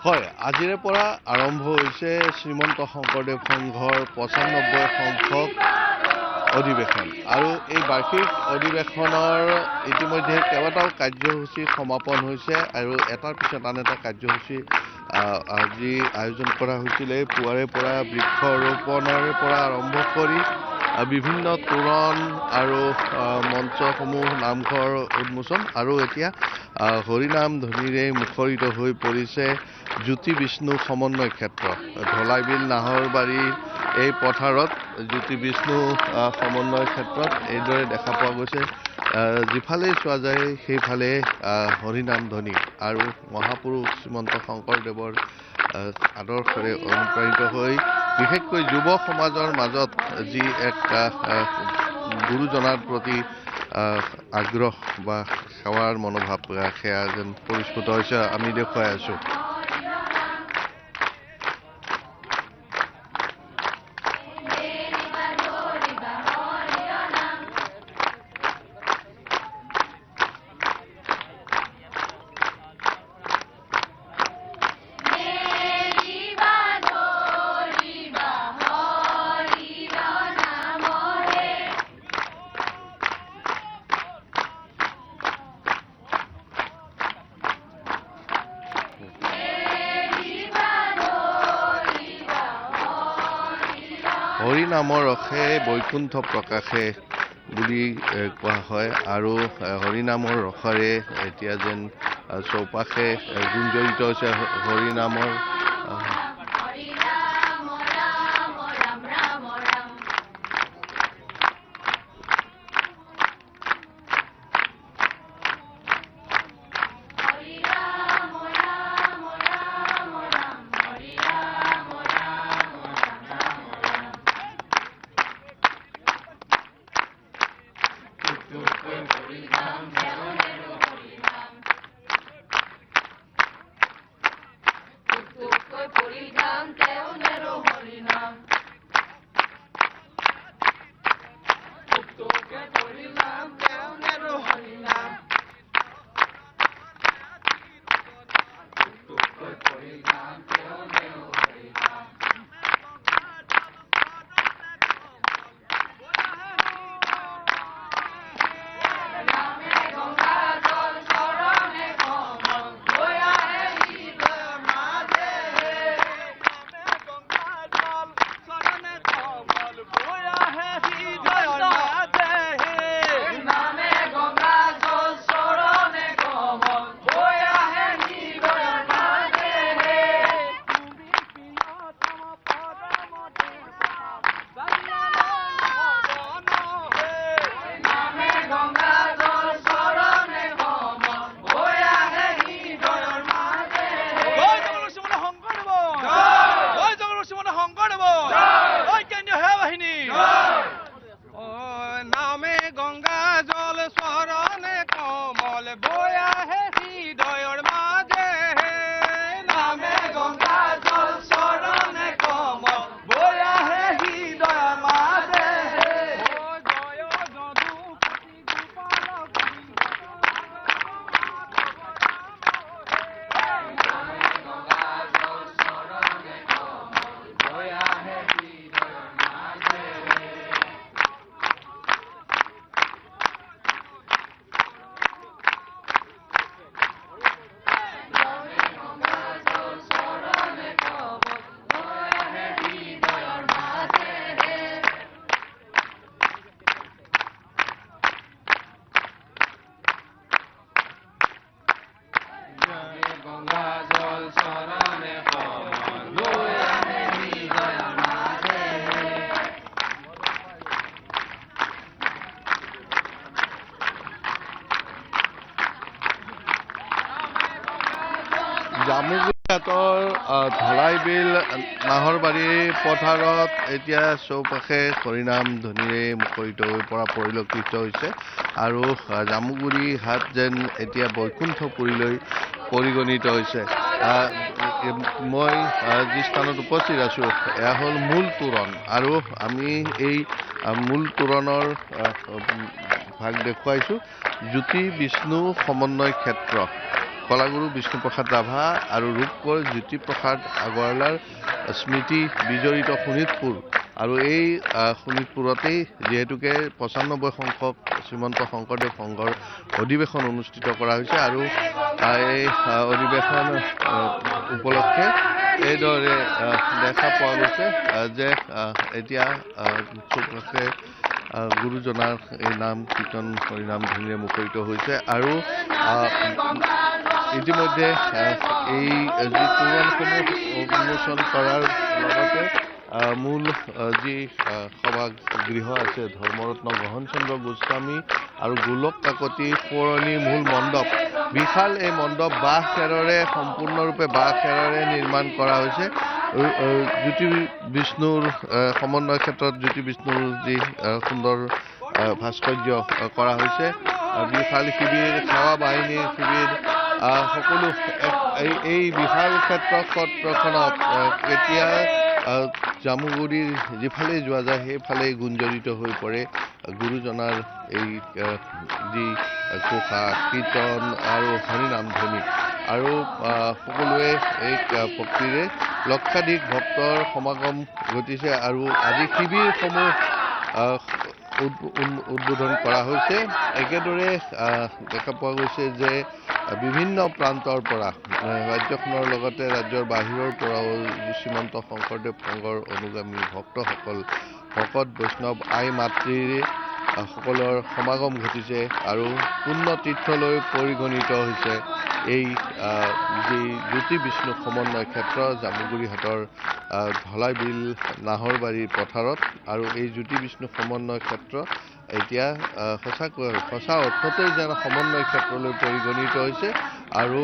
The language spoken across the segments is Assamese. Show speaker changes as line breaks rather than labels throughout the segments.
হয়, আজিৰে পৰা আৰম্ভ হৈছে শ্ৰীমন্ত শংকৰদেৱ সংঘৰ ৯৫ সংখ্যক অধিৱেশন আৰু এই বাৰ্ষিক অধিৱেশনৰ ইতিমধ্যে কেইবাটাও কাৰ্যসূচী সমাপন হৈছে আৰু এটাৰ পিছত আন এটা কাৰ্যসূচী আজি আয়োজন কৰা হৈছিলে। পুৱাৰে পৰা বৃক্ষৰোপণৰ পৰা আৰম্ভ কৰি বিভিন্ন তোৰণ আৰু মঞ্চসমূহ নামঘৰ উন্মোচন আৰু এতিয়া হৰিনাম ধ্বনিৰে মুখৰিত হৈ পৰিছে জ্যোতি বিষ্ণু সমন্বয় ক্ষেত্ৰ। ঢলাইবিল নাহৰবাৰী এই পথাৰত জ্যোতি বিষ্ণু সমন্বয় ক্ষেত্ৰত এইদৰে দেখা পোৱা গৈছে, যিফালেই চোৱা যায় সেইফালে হৰিনাম ধ্বনি আৰু মহাপুৰুষ শ্ৰীমন্ত শংকৰদেৱৰ আদৰ্শৰে অনুপ্ৰাণিত হৈ বিশেষকৈ যুৱ সমাজৰ মাজত যি এক গুৰুজনাৰ প্ৰতি আগ্ৰহ বা সেৱাৰ মনোভাৱ সেয়া যেন পৰিস্ফুট হৈছে আমি দেখুৱাই আছোঁ। হৰিনামৰ ৰসে বৈকুণ্ঠ প্ৰকাশে বুলি কোৱা হয় আৰু হৰিনামৰ ৰসেৰে এতিয়া যেন চৌপাশে গুঞ্জৰিত হৈছে হৰিনামৰ জামুগুৰিঘাটৰ ঢলাইবিল নাহৰবাৰী পথাৰত এতিয়া চৌপাশে হৰিনাম ধ্বনিৰে মুখৰিত হৈ পৰা পৰিলক্ষিত হৈছে আৰু জামুগুৰিঘাট যেন এতিয়া বৈকুণ্ঠপুৰীলৈ পৰিগণিত হৈছে। মই যি স্থানত উপস্থিত আছোঁ এয়া হ'ল মূল তোৰণ আৰু আমি এই মূল তোৰণৰ ভাগ দেখুৱাইছোঁ জ্যোতি বিষ্ণু সমন্বয় ক্ষেত্ৰ। কলাগুৰু বিষ্ণুপ্ৰসাদ ৰাভা আৰু ৰূপকোঁৱৰ জ্যোতিপ্ৰসাদ আগৰৱালাৰ স্মৃতি বিজড়িত শোণিতপুৰ আৰু এই শোণিতপুৰতেই যিহেতুকে ৯৫ সংখ্যক শ্ৰীমন্ত শংকৰদেৱ সংঘৰ অধিৱেশন অনুষ্ঠিত কৰা হৈছে আৰু এই অধিৱেশন উপলক্ষে এইদৰে দেখা পোৱা গৈছে যে এতিয়া চৌপাশে গুৰুজনাৰ এই নাম কীৰ্তন হৰিনাম ধ্বনিৰে মুখৰিত হৈছে আৰু ইতিমধ্যে এই যি তোৰণসমূহ উন্মোচন কৰাৰ লগতে মূল যি সভাগৃহ আছে ধৰ্মৰত্ন গহনচন্দ্ৰ গোস্বামী আৰু গোলক কাকতি সোঁৱৰণিৰ মূল মণ্ডপ বিশাল এই মণ্ডপ বাঁহ খেৰেৰে সম্পূৰ্ণৰূপে বাঁহ খেৰেৰে নিৰ্মাণ কৰা হৈছে জ্যোতি বিষ্ণুৰ সমন্বয় ক্ষেত্ৰত জ্যোতি বিষ্ণুৰ যি সুন্দৰ ভাস্কৰ্য কৰা হৈছে বিশাল শিবিৰ সেৱা বাহিনীৰ শিবিৰ সকলো এই বিশাল ক্ষেত্ৰখনত কেতিয়া জামুগুৰিৰ যিফালে যোৱা যায় সেইফালে গুঞ্জৰিত হৈ পৰে গুৰুজনাৰ এই যি ঘোষা কীৰ্তন আৰু হৰিনাম ধ্বনি আৰু সকলোৱে এই ভক্তিৰে লক্ষাধিক ভক্তৰ সমাগম ঘটিছে আৰু আজি শিবিৰসমূহ উদ্বোধন কৰা হৈছে একেদৰে দেখা পোৱা গৈছে যে বিভিন্ন প্ৰান্তৰ পৰা ৰাজ্যখনৰ লগতে ৰাজ্যৰ বাহিৰৰ পৰাও শ্ৰীমন্ত শংকৰদেৱ সংঘৰ অনুগামী ভক্তসকল ভকত বৈষ্ণৱ আই মাতৃৰ সকলৰ সমাগম ঘটিছে আৰু পূৰ্ণ তীৰ্থলৈ পৰিগণিত হৈছে এই যি জ্যোতি বিষ্ণু সমন্বয় ক্ষেত্ৰ জামুগুৰিহাটৰ ধলাইবিল নাহৰবাৰীৰ পথাৰত আৰু এই জ্যোতি বিষ্ণু সমন্বয় ক্ষেত্ৰ এতিয়া সঁচা অৰ্থতেই যেন সমন্বয় ক্ষেত্ৰলৈ পৰিগণিত হৈছে আৰু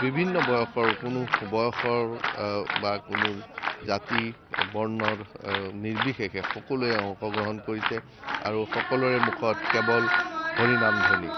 বিভিন্ন বয়সৰ কোনো বয়সৰ বা কোনো জাতি বৰ্ণৰ নিৰ্বিশেষে সকলোৱে অংশগ্ৰহণ কৰিছে আৰু সকলোৰে মুখত কেৱল হৰিনাম ধ্বনি